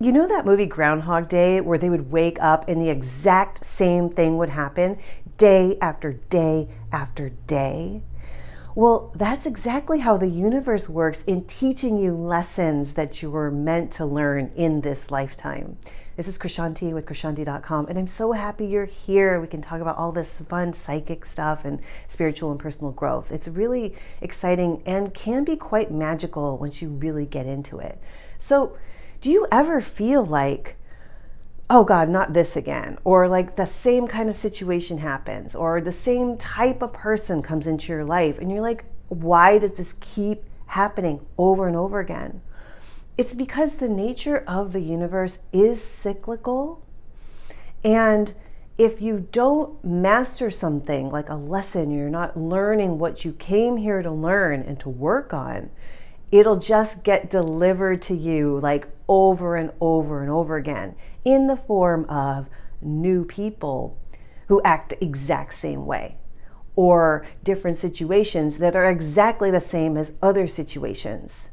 You know that movie Groundhog Day where they would wake up and the exact same thing would happen day after day after day? Well, that's exactly how the universe works in teaching you lessons that you were meant to learn in this lifetime. This is Krishanti with Krishanti.com, and I'm so happy you're here. We can talk about all this fun psychic stuff and spiritual and personal growth. It's really exciting and can be quite magical once you really get into it. So, do you ever feel like, oh God, not this again, or like the same kind of situation happens, or the same type of person comes into your life, and you're like, why does this keep happening over and over again? It's because the nature of the universe is cyclical, and if you don't master something like a lesson, you're not learning what you came here to learn and to work on, it'll just get delivered to you like over and over and over again in the form of new people who act the exact same way, or different situations that are exactly the same as other situations.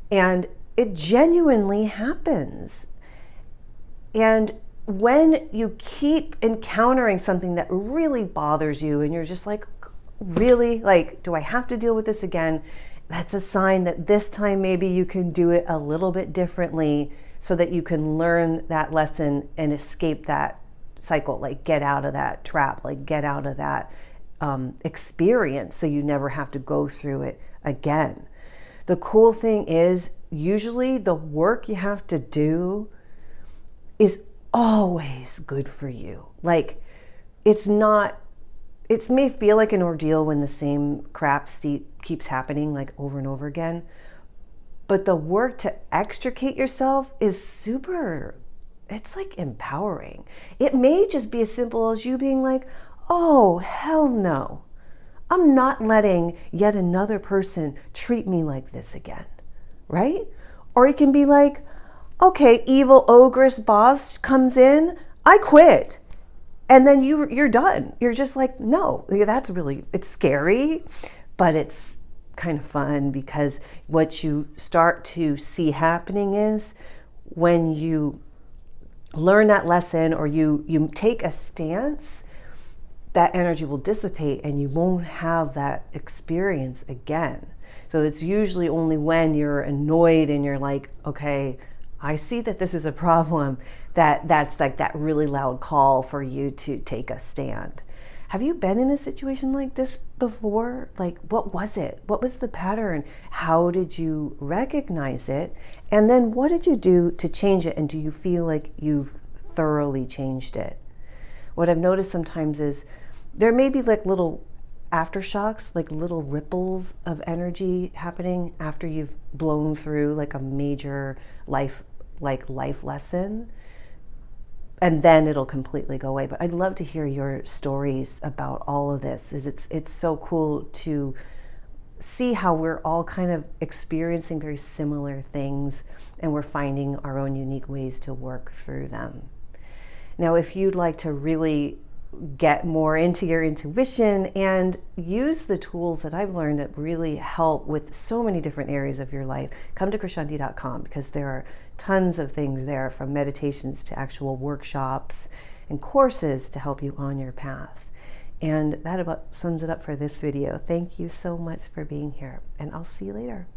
And it genuinely happens. And when you keep encountering something that really bothers you and you're just like, really? Like, do I have to deal with this again? That's a sign that this time maybe you can do it a little bit differently so that you can learn that lesson and escape that cycle, like get out of that trap, like get out of that experience so you never have to go through it again. The cool thing is, usually the work you have to do is always good for you. Like, it may feel like an ordeal when the same crap keeps happening like over and over again, but the work to extricate yourself is it's like empowering. It may just be as simple as you being like, oh, hell no. I'm not letting yet another person treat me like this again, right? Or you can be like, okay, evil ogress boss comes in, I quit. And then you're done. You're just like, no, it's scary, but it's kind of fun, because what you start to see happening is when you learn that lesson or you take a stance, that energy will dissipate and you won't have that experience again. So it's usually only when you're annoyed and you're like, okay, I see that this is a problem, that's like that really loud call for you to take a stand. Have you been in a situation like this before? Like, what was it? What was the pattern? How did you recognize it? And then what did you do to change it? And do you feel like you've thoroughly changed it? What I've noticed sometimes is there may be like little aftershocks, like little ripples of energy happening after you've blown through like a major life lesson, and then it'll completely go away. But I'd love to hear your stories about all of this. It's so cool to see how we're all kind of experiencing very similar things, and we're finding our own unique ways to work through them. Now, if you'd like to really get more into your intuition and use the tools that I've learned that really help with so many different areas of your life, come to Krishanti.com, because there are tons of things there, from meditations to actual workshops and courses to help you on your path. And that about sums it up for this video. Thank you so much for being here, and I'll see you later.